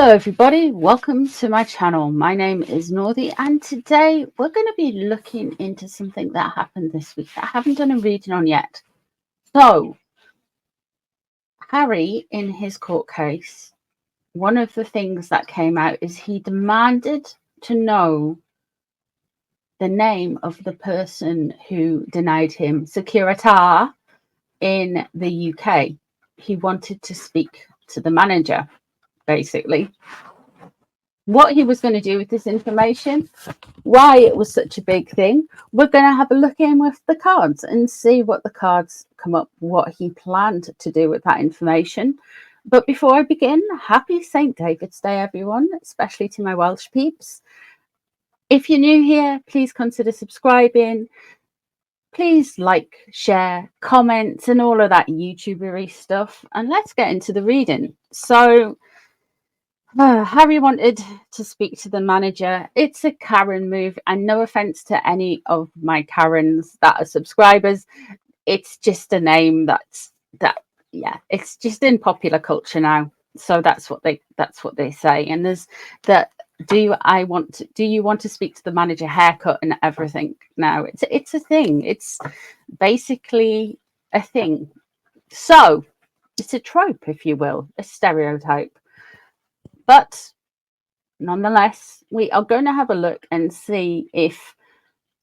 Hello everybody, welcome to my channel. My name is Northy and today we're going to be looking into something that happened this week that I haven't done a reading on yet. So, Harry, in his court case, one of the things that came out is he demanded to know the name of the person who denied him security in the UK. He wanted to speak to the manager, basically. What he was going to do with this information, why it was such a big thing, we're going to have a look in with the cards and see what the cards come up, what he planned to do with that information. But before I begin, happy St. David's Day, everyone, especially to my Welsh peeps. If you're new here, please consider subscribing. Please like, share, comment, and all of that YouTubery stuff. And let's get into the reading. So, Harry wanted to speak to the manager. It's a Karen move, and no offense to any of my Karens that are subscribers. It's just a name it's just in popular culture now. So that's what they say. And there's that. Do you want to speak to the manager? Haircut and everything now. It's a thing. It's basically a thing. So it's a trope, if you will, a stereotype. But nonetheless, we are going to have a look and see if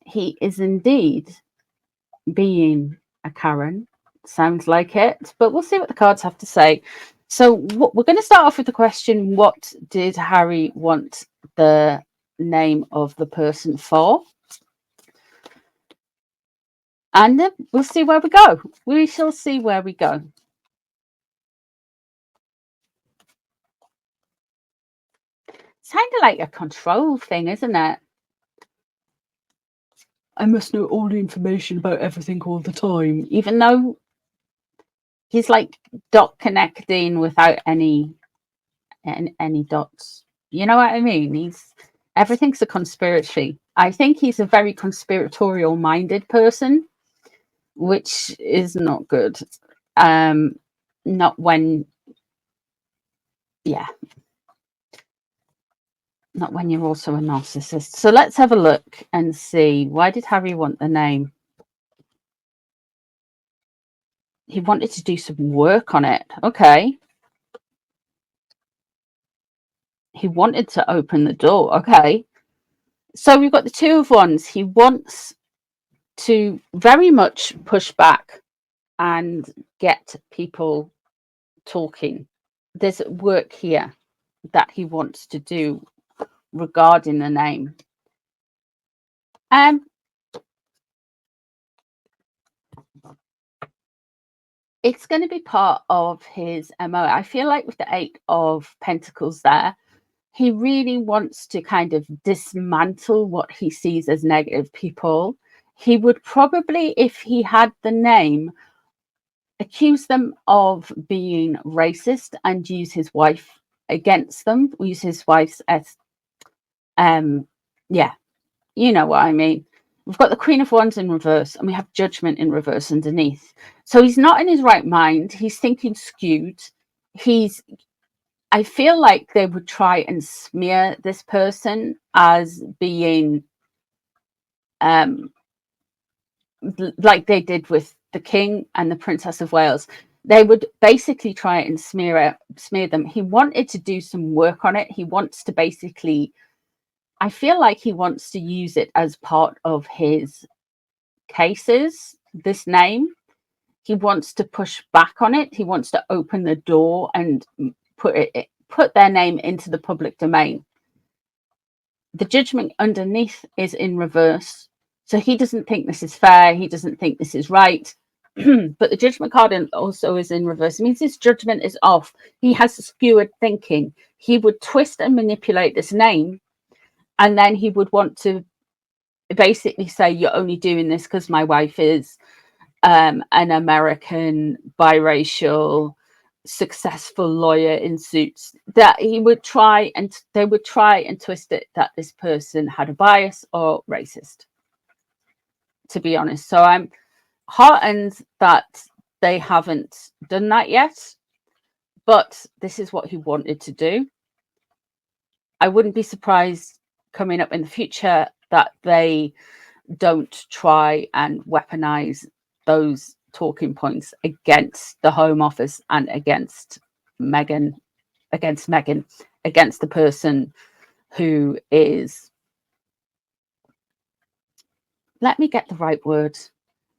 he is indeed being a Karen. Sounds like it, but we'll see what the cards have to say. So we're going to start off with the question, what did Harry want the name of the person for? And then we'll see where we go. We shall see where we go. It's kind of like a control thing, isn't it? I must know all the information about everything all the time, even though he's like dot connecting without any dots. You know what I mean? Everything's a conspiracy. I think he's a very conspiratorial minded person, which is not good. Not when you're also a narcissist. So let's have a look and see, why did Harry want the name? He wanted to do some work on it. Okay. He wanted to open the door. Okay. So we've got the Two of Wands. He wants to very much push back and get people talking. There's work here that he wants to do regarding the name. It's going to be part of his MO. I feel like with the Eight of Pentacles there, he really wants to kind of dismantle what he sees as negative people. He would probably, if he had the name, accuse them of being racist and use his wife against them. Use his wife's as you know what I mean. We've got the Queen of Wands in reverse and we have Judgment in reverse underneath. So he's not in his right mind. He's thinking skewed. I feel like they would try and smear this person as being like they did with the King and the Princess of Wales. They would basically try and smear them. He wanted to do some work on it. He wants to basically, I feel like he wants to use it as part of his cases, this name. He wants to push back on it. He wants to open the door and put their name into the public domain. The Judgment underneath is in reverse. So he doesn't think this is fair. He doesn't think this is right. But the Judgment card also is in reverse. It means his judgment is off. He has skewered thinking. He would twist and manipulate this name. And then he would want to basically say, you're only doing this because my wife is an American, biracial, successful lawyer in suits. That he would try and they would try and twist it that this person had a bias or racist, to be honest. So I'm heartened that they haven't done that yet, but this is what he wanted to do. I wouldn't be surprised coming up in the future that they don't try and weaponize those talking points against the Home Office and against Meghan, against the person who is, let me get the right word,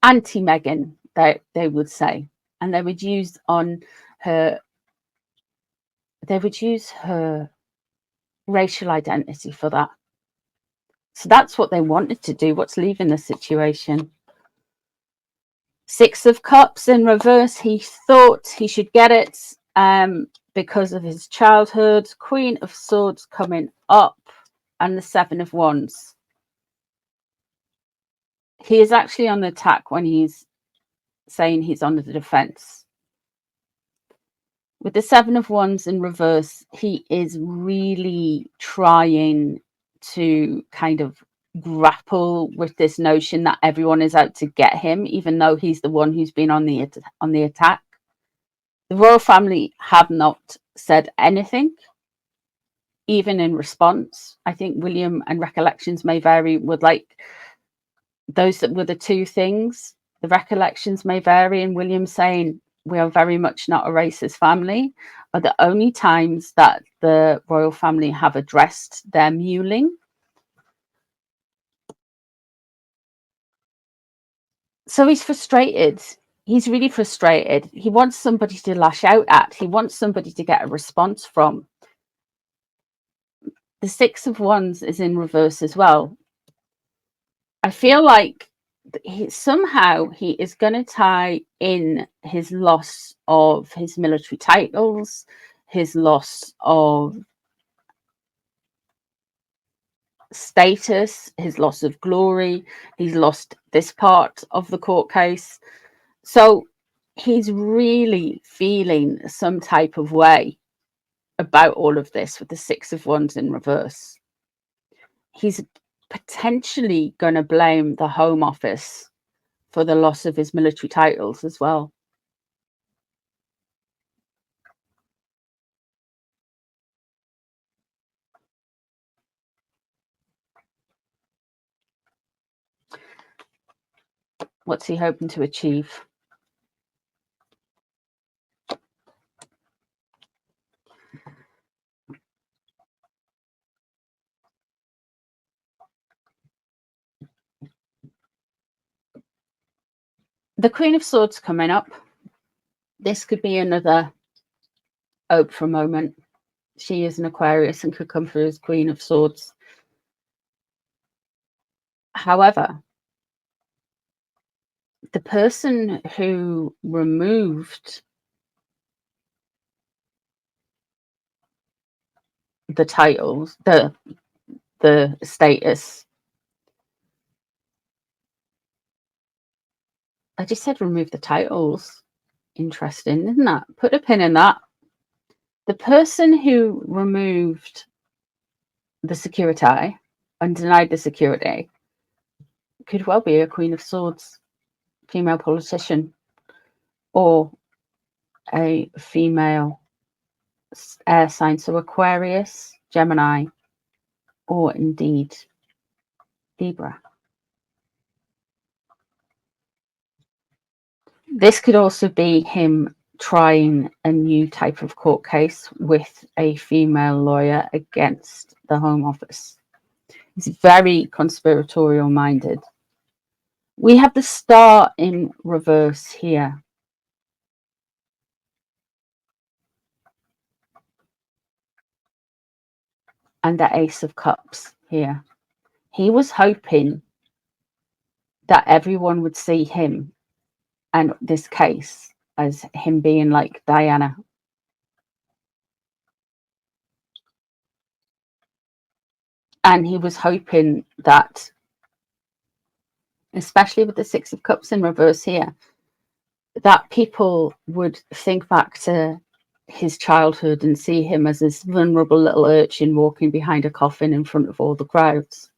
anti-Meghan, they would say. And they would use on her, they would use her racial identity for that. So that's what they wanted to do. What's leaving the situation? Six of Cups in reverse. He thought he should get it because of his childhood. Queen of Swords coming up, and the Seven of Wands. He is actually on the attack when he's saying he's on the defense. With the Seven of Wands in reverse, he is really trying to kind of grapple with this notion that everyone is out to get him, even though he's the one who's been on the attack. The royal family have not said anything, even in response. I think William and recollections may vary with, like, those that were the two things. The recollections may vary, and William saying we are very much not a racist family are the only times that the royal family have addressed their mewling. So he's frustrated. He's really frustrated. He wants somebody to lash out at. He wants somebody to get a response from. The Six of Wands is in reverse as well. I feel like somehow he is going to tie in his loss of his military titles, his loss of status, his loss of glory. He's lost this part of the court case. So he's really feeling some type of way about all of this with the Six of Wands in reverse. He's potentially going to blame the Home Office for the loss of his military titles as well. What's he hoping to achieve? The Queen of Swords coming up. This could be another Oprah moment. She is an Aquarius and could come through as Queen of Swords. However, the person who removed the titles, the status, I just said remove the titles. Interesting, isn't that? Put a pin in that. The person who removed the security and denied the security could well be a Queen of Swords, female politician, or a female air sign, so Aquarius, Gemini, or indeed Libra. This could also be him trying a new type of court case with a female lawyer against the Home Office. He's very conspiratorial minded. We have the Star in reverse here. And the Ace of Cups here. He was hoping that everyone would see him and this case as him being like Diana. And he was hoping that, especially with the Six of Cups in reverse here, that people would think back to his childhood and see him as this vulnerable little urchin walking behind a coffin in front of all the crowds.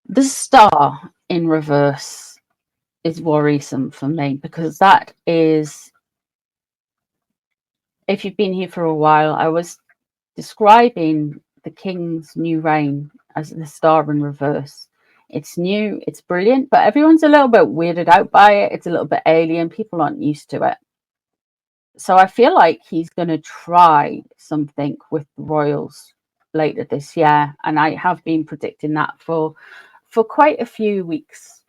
The star in reverse is worrisome for me, because that is, if you've been here for a while, I was describing the king's new reign as the star in reverse. It's new, it's brilliant, but everyone's a little bit weirded out by it. It's a little bit alien. People aren't used to it. So I feel like he's going to try something with the royals later this year. And I have been predicting that for quite a few weeks,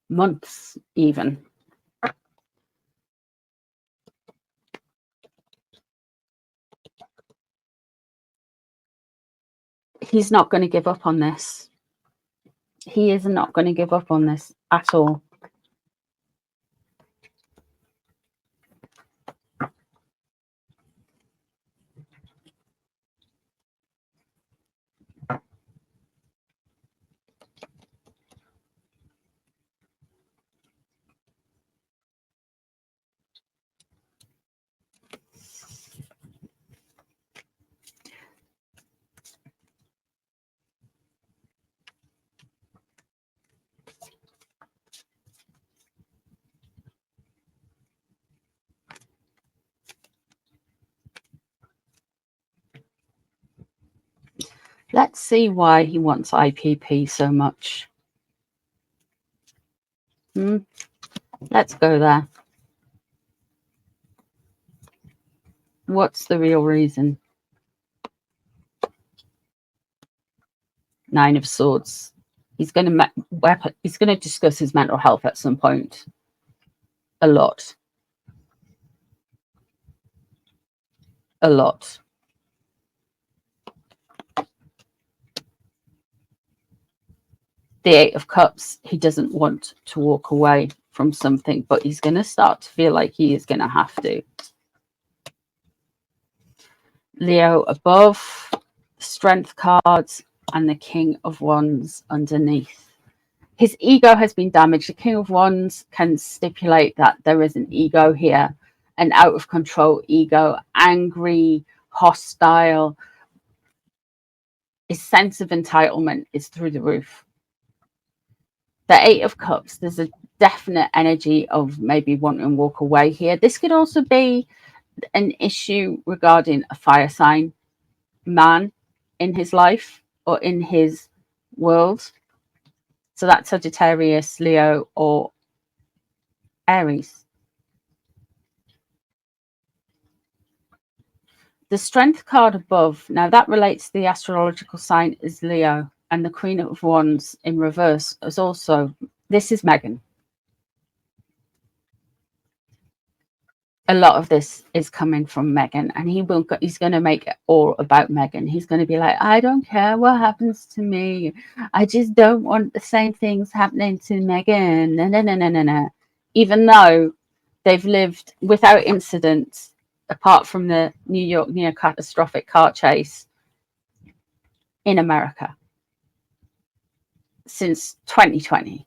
months even. He's not going to give up on this. He is not going to give up on this at all. Let's see why he wants IPP so much. Let's go there. What's the real reason? 9 of Swords. He's going to discuss his mental health at some point. A lot. The 8 of Cups, he doesn't want to walk away from something, but he's going to start to feel like he is going to have to. Leo above, Strength cards, and the King of Wands underneath. His ego has been damaged. The King of Wands can stipulate that there is an ego here, an out of control ego, angry, hostile. His sense of entitlement is through the roof. The 8 of Cups, there's a definite energy of maybe wanting to walk away here. This could also be an issue regarding a fire sign man in his life or in his world. So that's Sagittarius, Leo, or Aries. The Strength card above, now that relates to the astrological sign is Leo, and the Queen of Wands in reverse is also, this is Megan. A lot of this is coming from Megan, and he's going to make it all about Megan. He's going to be like, I don't care what happens to me. I just don't want the same things happening to Megan. No. Even though they've lived without incident, apart from the New York near catastrophic car chase in America since 2020.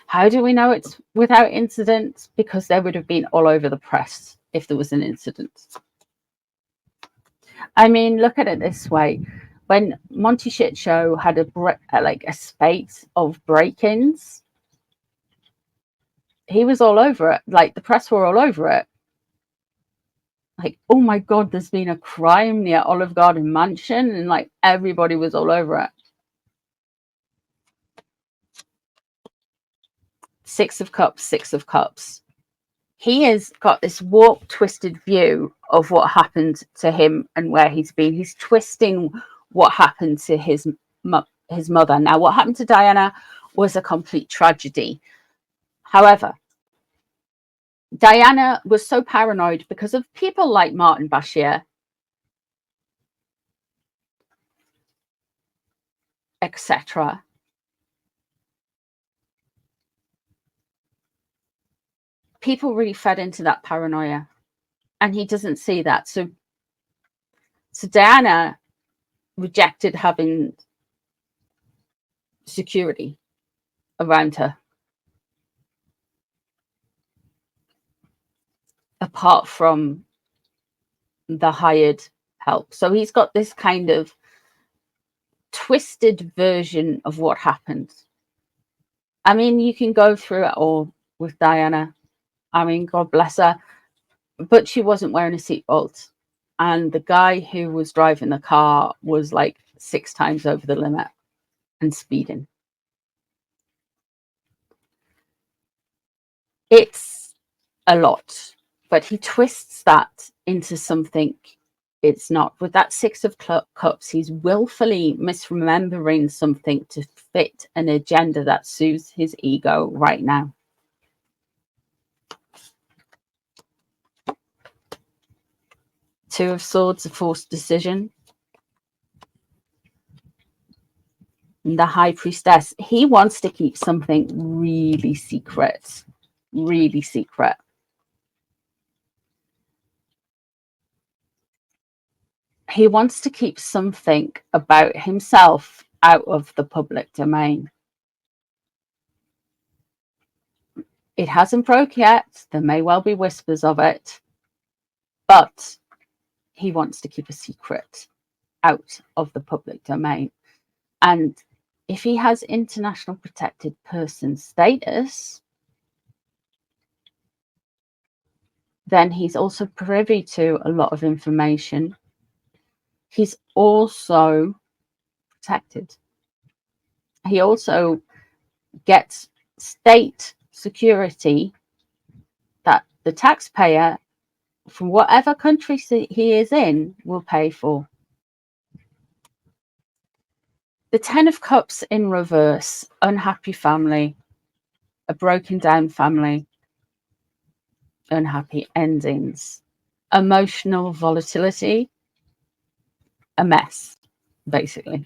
How do we know it's without incident? Because they would have been all over the press if there was an incident. I mean, look at it this way. When Monty Shit Show had a spate of break-ins, he was all over it. Like, the press were all over it. Like, oh my God, there's been a crime near Olive Garden Mansion, and like everybody was all over it. 6 of Cups, 6 of Cups. He has got this warped, twisted view of what happened to him and where he's been. He's twisting what happened to his mother. Now, what happened to Diana was a complete tragedy. However, Diana was so paranoid because of people like Martin Bashir, etc. People really fed into that paranoia, and he doesn't see that. So Diana rejected having security around her, apart from the hired help. So he's got this kind of twisted version of what happened. I mean, you can go through it all with Diana. I mean, God bless her, but she wasn't wearing a seatbelt, and the guy who was driving the car was like 6 times over the limit and speeding. It's a lot, but he twists that into something it's not. With that 6 of cups, he's willfully misremembering something to fit an agenda that suits his ego right now. Two of Swords, a forced decision. And the High Priestess, he wants to keep something really secret, really secret. He wants to keep something about himself out of the public domain. It hasn't broke yet. There may well be whispers of it, but he wants to keep a secret out of the public domain. And if he has international protected person status, then he's also privy to a lot of information. He's also protected. He also gets state security that the taxpayer from whatever country he is in will pay for. The 10 of Cups in reverse, unhappy family, a broken down family, unhappy endings, emotional volatility, a mess, basically.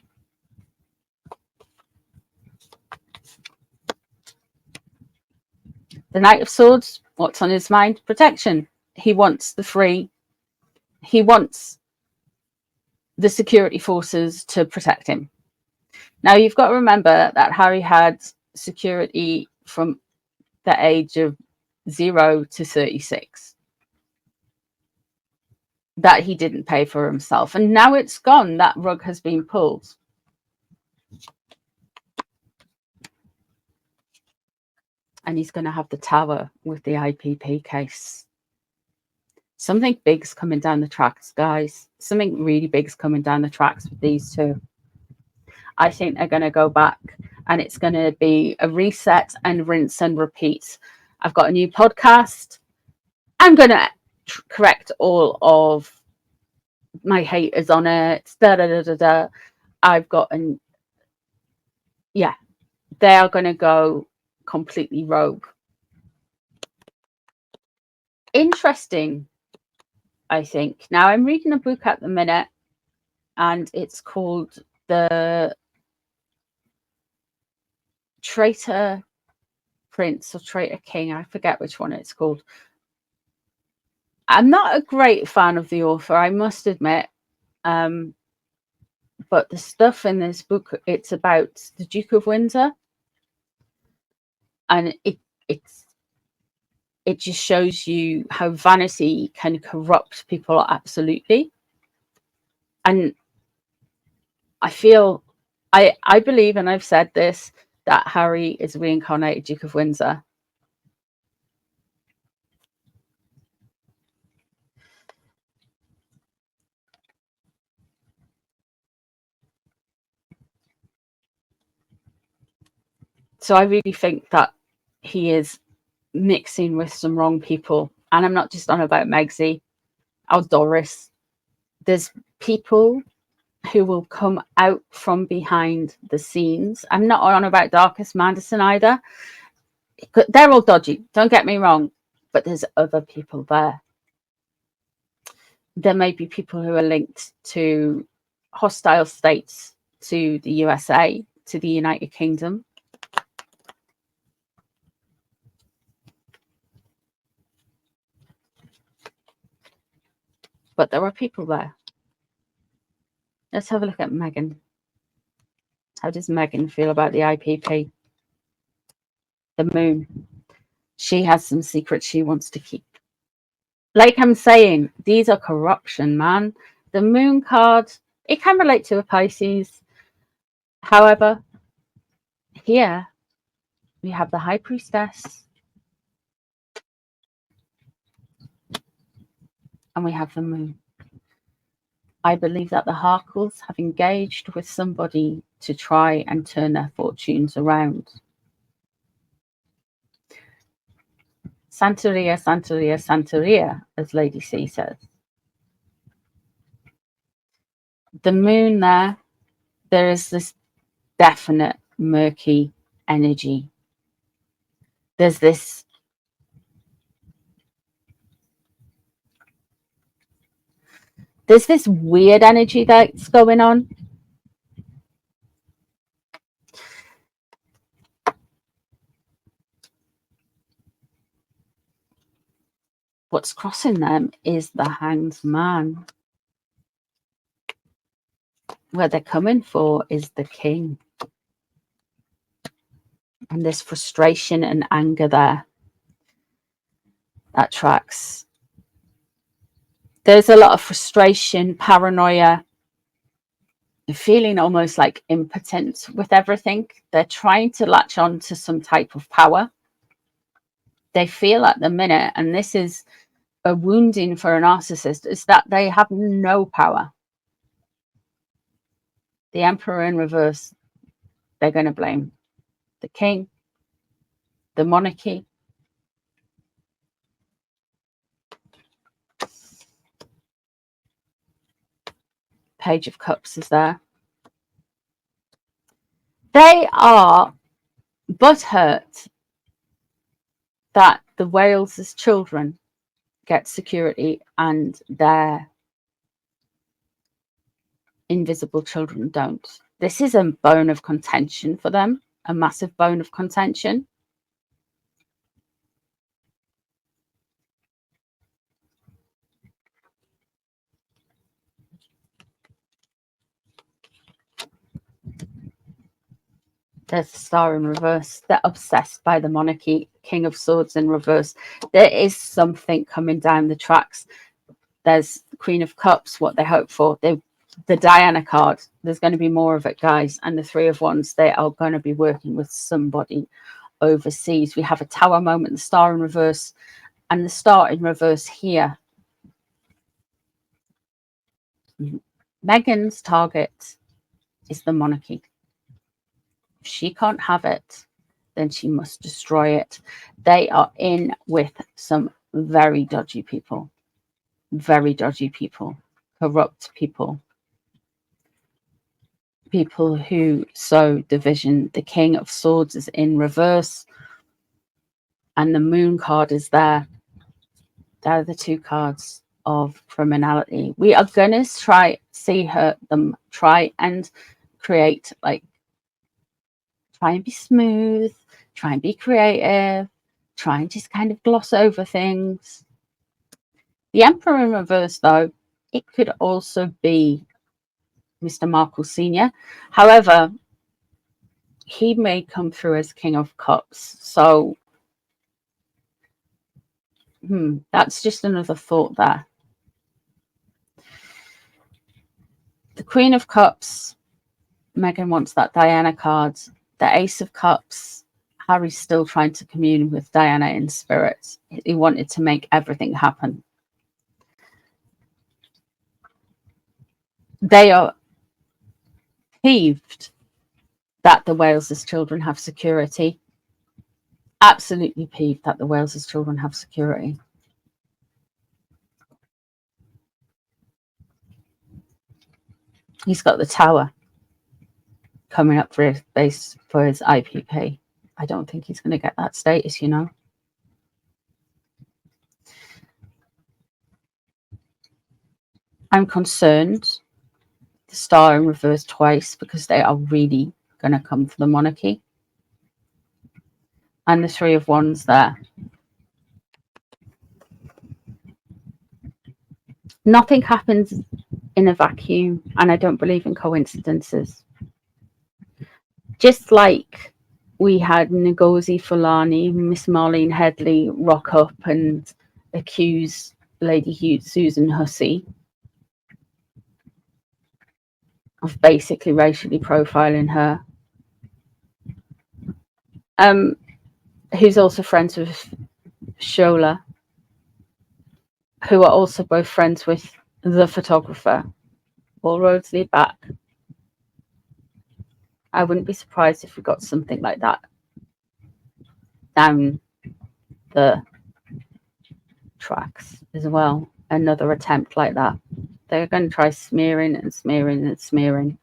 The Knight of Swords, what's on his mind? Protection. He wants the free. He wants the security forces to protect him. Now, you've got to remember that Harry had security from the age of 0 to 36 that he didn't pay for himself. And now it's gone. That rug has been pulled. And he's going to have the Tower with the IPP case. Something big's coming down the tracks, guys. Something really big's coming down the tracks with these two. I think they're going to go back, and it's going to be a reset and rinse and repeat. I've got a new podcast. I'm going to correct all of my haters on it. I've got an... Yeah, they are going to go completely rogue. Interesting, I think. Now, I'm reading a book at the minute, and it's called The Traitor Prince or Traitor King. I forget which one it's called. I'm not a great fan of the author, I must admit. But the stuff in this book, it's about the Duke of Windsor. And it just shows you how vanity can corrupt people absolutely. And I feel, I believe, and I've said this, that Harry is reincarnated Duke of Windsor. So I really think that he is mixing with some wrong people. And I'm not just on about Megsy or Doris. There's people who will come out from behind the scenes. I'm not on about Darkest Manderson either. They're all dodgy, don't get me wrong, but there's other people there. There may be people who are linked to hostile states, to the USA, to the United Kingdom. But there are people there. Let's have a look at Meghan. How does Meghan feel about the IPP? The Moon. She has some secrets she wants to keep. Like I'm saying, these are corruption, man. The moon card, it can relate to a Pisces. However, here we have the high priestess and we have the moon. I believe that the Harkles have engaged with somebody to try and turn their fortunes around. Santeria, Santeria, Santeria, as Lady C says. The moon there is this definite murky energy. There's this weird energy that's going on. What's crossing them is the Hanged Man. Where they're coming for is the King. And there's frustration and anger there. That tracks. There's a lot of frustration, paranoia, feeling almost like impotent with everything. They're trying to latch on to some type of power. They feel at the minute, and this is a wounding for a narcissist, is that they have no power. The Emperor in reverse, they're going to blame the King, the monarchy. Page of Cups is there. They are butthurt that the Wales' children get security and their invisible children don't. This is a bone of contention for them, a massive bone of contention. There's the Star in reverse. They're obsessed by the monarchy. King of Swords in reverse. There is something coming down the tracks. There's the Queen of Cups, what they hope for. The Diana card, there's going to be more of it, guys. And the Three of Wands, they are going to be working with somebody overseas. We have a Tower moment, the Star in reverse, and the Star in reverse here. Meghan's target is the monarchy. If she can't have it, then she must destroy it. They are in with some very dodgy people. Very dodgy people. Corrupt people. People who sow division. The King of Swords is in reverse. And the Moon card is there. They're the two cards of criminality. We are going to try and create, like, try and be smooth, try and be creative, try and just kind of gloss over things. The Emperor in reverse, though, it could also be Mr. Markle Sr. However, he may come through as King of Cups. So, that's just another thought there. The Queen of Cups, Meghan wants that Diana card. The Ace of Cups, Harry's still trying to commune with Diana in spirit. He wanted to make everything happen. They are peeved that the Wales' children have security. Absolutely peeved that the Wales' children have security. He's got the Tower coming up for his base for his IPP. I don't think he's going to get that status, you know. I'm concerned. The Star in reverse twice because they are really going to come for the monarchy. And the Three of Wands there. Nothing happens in a vacuum, and I don't believe in coincidences. Just like we had Ngozi Fulani, Miss Marlene Headley rock up and accuse Lady Susan Hussey of basically racially profiling her. Who's also friends with Shola, who are also both friends with the photographer. All roads lead back. I wouldn't be surprised if we got something like that down the tracks as well. Another attempt like that. They're going to try smearing and smearing and smearing.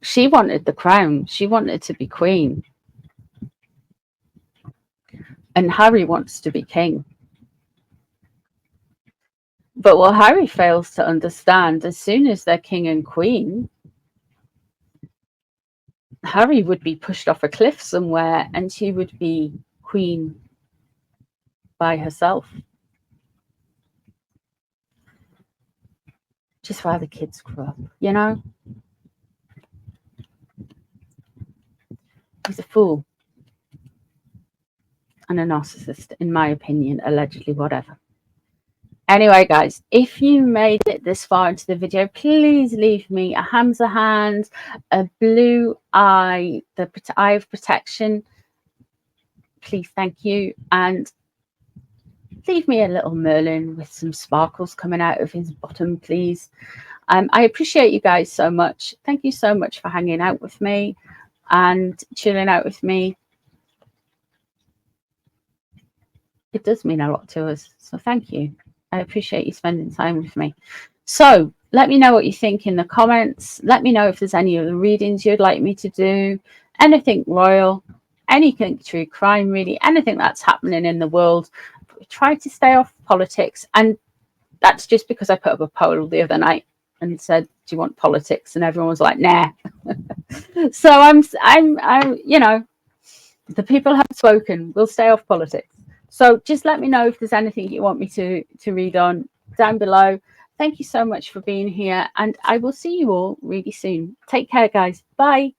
She wanted the crown. She wanted to be queen. And Harry wants to be king. But what Harry fails to understand, as soon as they're king and queen, Harry would be pushed off a cliff somewhere and she would be queen by herself. Just while the kids grew up, you know? He's a fool and a narcissist, in my opinion, allegedly, whatever. Anyway, guys, if you made it this far into the video, please leave me a Hamza hand, a blue eye, the eye of protection. Please, thank you. And leave me a little Merlin with some sparkles coming out of his bottom, please. I appreciate you guys so much. Thank you so much for hanging out with me and chilling out with me. It does mean a lot to us, so thank you. I appreciate you spending time with me. So let me know what you think in the comments. Let me know if there's any other readings you'd like me to do, anything royal, anything true crime, really, anything that's happening in the world. Try to stay off politics, and that's just because I put up a poll the other night and said, do you want politics? And everyone was like, nah. So I'm you know, the people have spoken. We'll stay off politics. So just let me know if there's anything you want me to read on down below. Thank you so much for being here, and I will see you all really soon. Take care, guys. Bye.